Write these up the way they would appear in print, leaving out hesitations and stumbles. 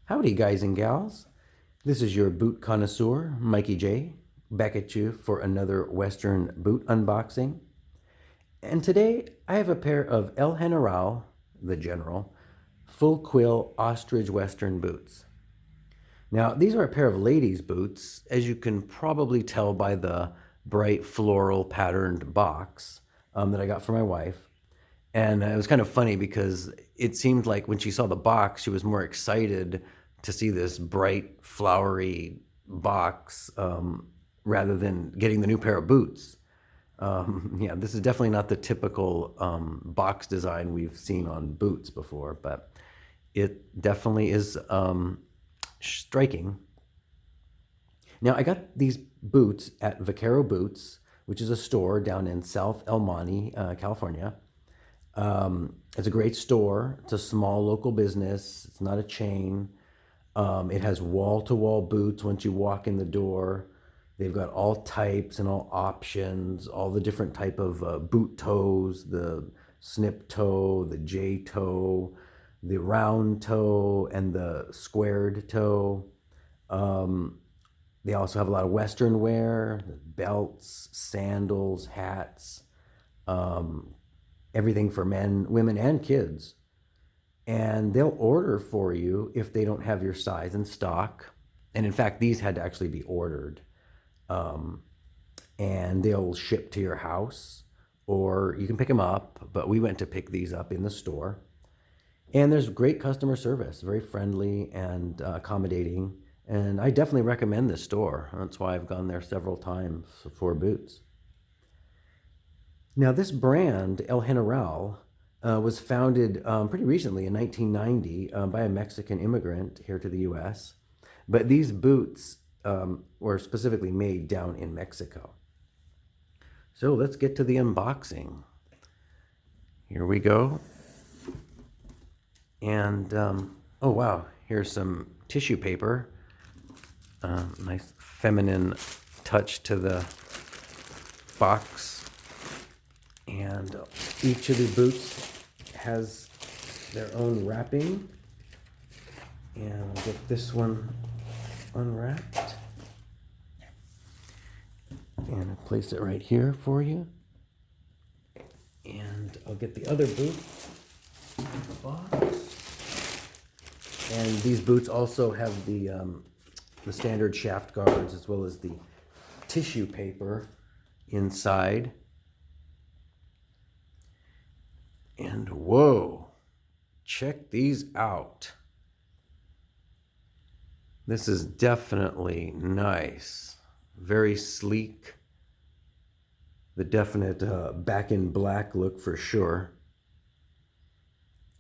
Howdy, guys and gals. This is your boot connoisseur, Mikey J, back at you for another Western boot unboxing. And today I have a pair of El General, the General, full quill ostrich Western boots. Now, these are a pair of ladies' boots, as you can probably tell by the bright floral patterned box that I got for my wife. And it was kind of funny because it seemed like when she saw the box, she was more excited to see this bright, flowery box rather than getting the new pair of boots. Yeah, this is definitely not the typical box design we've seen on boots before, but it definitely is striking. Now, I got these boots at Vaquero Boots, which is a store down in South El Monte, California. It's a great store. It's a small local business. It's not a chain. It has wall-to-wall boots once you walk in the door. They've got all types and all options, all the different type of boot toes, the snip toe, the J toe, the round toe, and the squared toe. They also have a lot of Western wear, belts, sandals, hats, everything for men, women, and kids. And they'll order for you if they don't have your size in stock. And in fact, these had to actually be ordered. And they'll ship to your house, or you can pick them up. But we went to pick these up in the store. And there's great customer service, very friendly and accommodating. And I definitely recommend this store. That's why I've gone there several times for boots. Now, this brand, El General, was founded pretty recently in 1990 by a Mexican immigrant here to the US. But these boots were specifically made down in Mexico. So let's get to the unboxing. Here we go. And, oh wow, here's some tissue paper. Nice feminine touch to the box. And each of the boots has their own wrapping. And I'll get this one unwrapped. And I'll place it right here for you. And I'll get the other boot in the box. And these boots also have the standard shaft guards as well as the tissue paper inside. And whoa, check these out. This is definitely nice, very sleek. The definite back in black look for sure.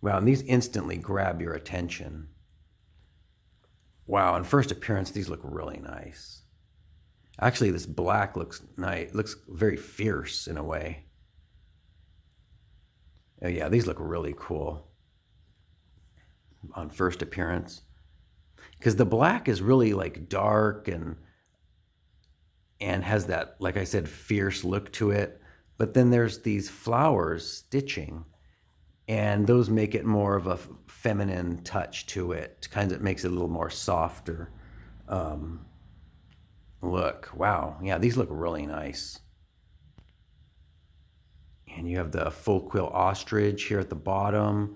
Wow, and these instantly grab your attention. Wow, on first appearance, these look really nice. Actually, this black looks nice, looks very fierce in a way. Oh, yeah, these look really cool on first appearance. Because the black is really like dark and has that, like I said, fierce look to it. But then there's these flowers stitching, and those make it more of a feminine touch to it. Kind of makes it a little more softer look. Wow, yeah, these look really nice. And you have the full quill ostrich here at the bottom.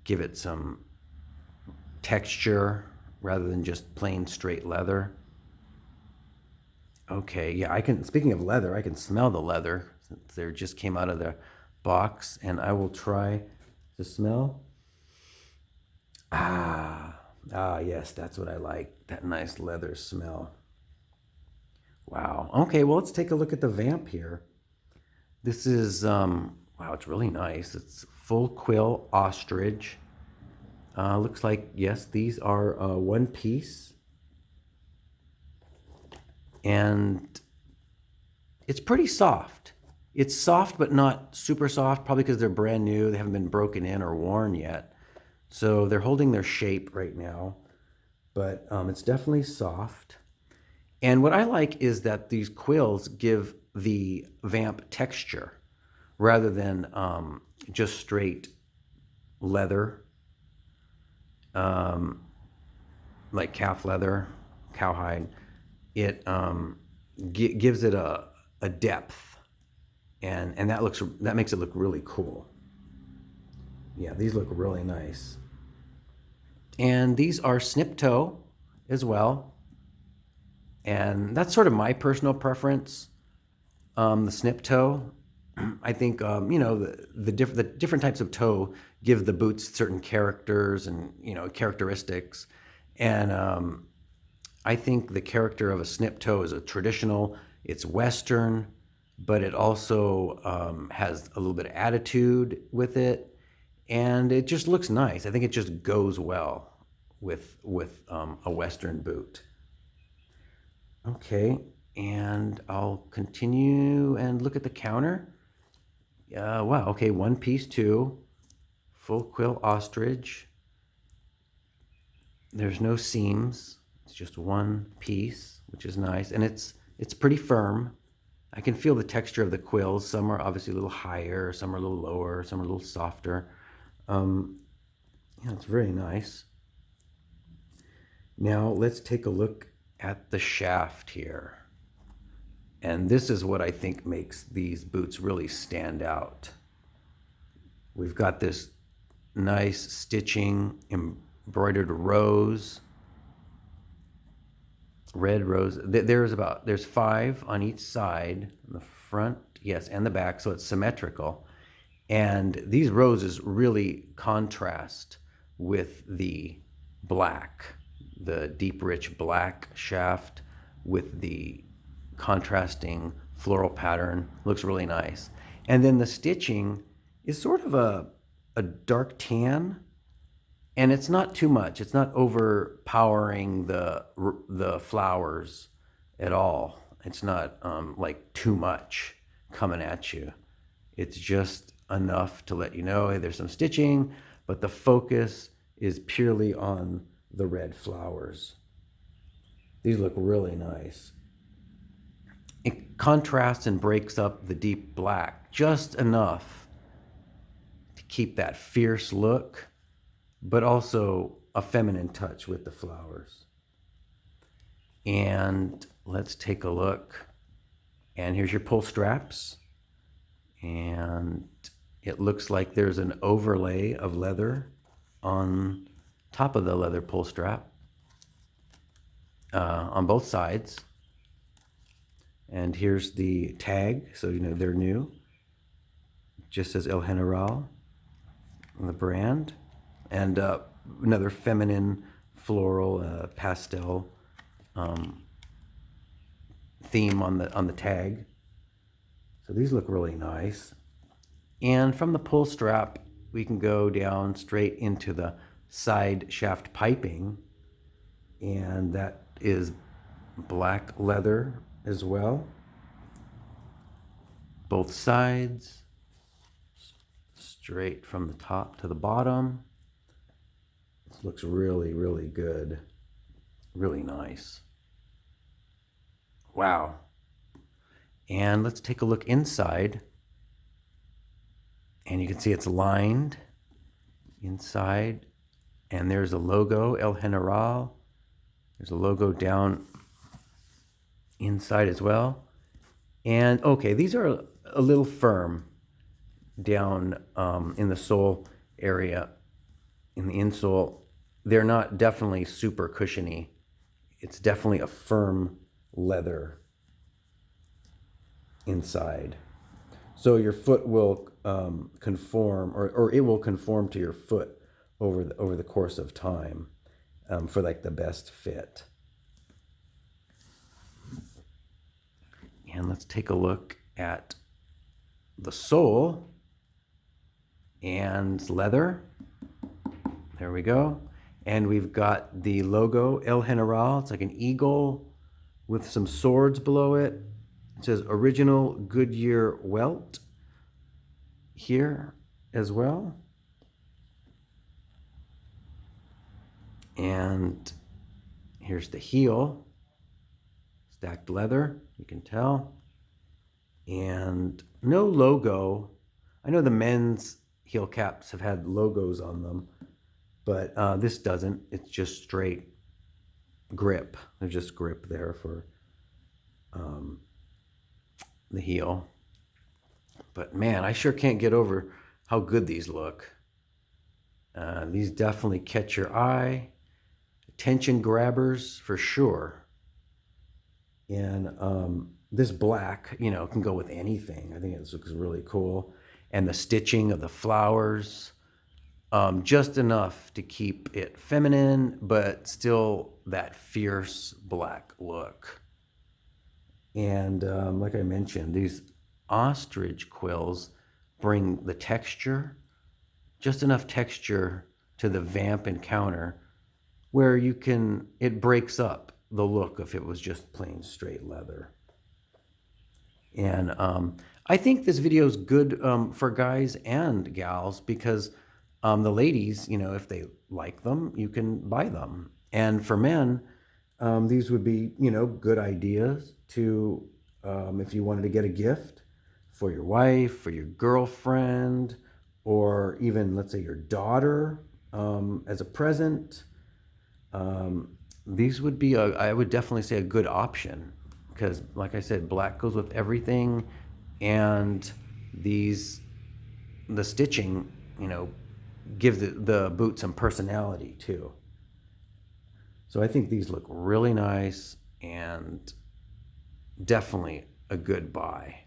Give it some texture rather than just plain straight leather. Okay, yeah, speaking of leather, I can smell the leather since they just came out of the box, and I will try to smell. Yes, that's what I like, that nice leather smell. Wow, okay, well, let's take a look at the vamp here. This is, wow, it's really nice. It's full quill ostrich. Looks like, yes, these are one piece. And it's pretty soft. It's soft, but not super soft, probably because they're brand new. They haven't been broken in or worn yet. So they're holding their shape right now. But it's definitely soft. And what I like is that these quills give the vamp texture rather than just straight leather. like calf leather, cowhide, it gives it a depth, and that makes it look really cool. Yeah, these look really nice. And these are snip toe as well. And that's sort of my personal preference. The snip toe. I think the different types of toe give the boots certain characters and characteristics, and I think the character of a snip toe is a traditional. It's Western, but it also has a little bit of attitude with it, and it just looks nice. I think it just goes well with a Western boot. Okay, and I'll continue and look at the counter. Wow, okay, one piece too. Full quill ostrich. There's no seams. It's just one piece, which is nice. And it's pretty firm. I can feel the texture of the quills. Some are obviously a little higher, some are a little lower, some are a little softer. Yeah, it's very nice. Now let's take a look at the shaft here. And this is what I think makes these boots really stand out. We've got this nice stitching, embroidered rose, red rose. There's 5 on each side, the front, yes, and the back, so it's symmetrical. And these roses really contrast with the black, the deep, rich black shaft with the contrasting floral pattern. Looks really nice. And then the stitching is sort of a dark tan, and it's not too much. It's not overpowering the flowers at all. It's not like too much coming at you. It's just enough to let you know, hey, there's some stitching, but the focus is purely on the red flowers. These look really nice. It contrasts and breaks up the deep black just enough to keep that fierce look, but also a feminine touch with the flowers. And let's take a look. And here's your pull straps. And it looks like there's an overlay of leather on top of the leather pull strap on both sides. And here's the tag, so you know they're new. Just says El General on the brand. And another feminine floral pastel theme on the tag. So these look really nice. And from the pull strap, we can go down straight into the side shaft piping. And that is black leather as well. Both sides, straight from the top to the bottom. This looks really, really good. Really nice. Wow. And let's take a look inside. And you can see it's lined inside. And there's a logo, El General. There's a logo down inside as well. And okay, these are a little firm down in the sole area, in the insole. They're not definitely super cushiony. It's definitely a firm leather inside. So your foot will conform, or it will conform to your foot over the course of time for like the best fit. And let's take a look at the sole and leather. There we go. And we've got the logo, El General. It's like an eagle with some swords below it. It says original Goodyear welt here as well. And here's the heel. Stacked leather, you can tell. And no logo. I know the men's heel caps have had logos on them, but this doesn't. It's just straight grip. There's just grip there for the heel. But man, I sure can't get over how good these look. These definitely catch your eye. Attention grabbers for sure. And this black, can go with anything. I think this looks really cool. And the stitching of the flowers, just enough to keep it feminine, but still that fierce black look. And like I mentioned, these ostrich quills bring the texture, just enough texture to the vamp encounter where it breaks up the look if it was just plain straight leather. And I think this video is good for guys and gals because the ladies, if they like them, you can buy them. And for men, these would be, good ideas to, if you wanted to get a gift for your wife, for your girlfriend, or even, let's say, your daughter as a present. These would be, I would definitely say, a good option because, like I said, black goes with everything, and the stitching, give the boot some personality too. So I think these look really nice and definitely a good buy.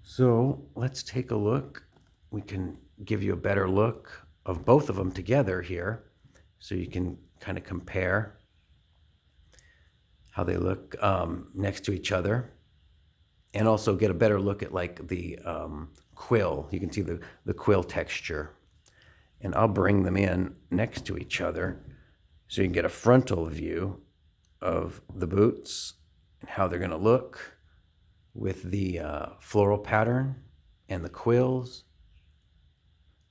So let's take a look. We can give you a better look of both of them together here so you can kind of compare how they look next to each other, and also get a better look at like the quill. You can see the quill texture. And I'll bring them in next to each other so you can get a frontal view of the boots and how they're going to look with the floral pattern and the quills.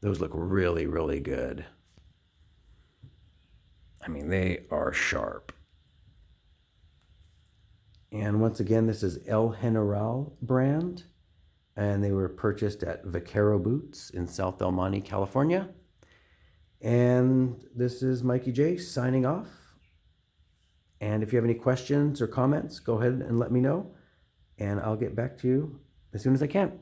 Those look really, really good. I mean, they are sharp. And once again, this is El General brand, and they were purchased at Vaquero Boots in South El Monte, California. And this is Mikey J signing off. And if you have any questions or comments, go ahead and let me know, and I'll get back to you as soon as I can.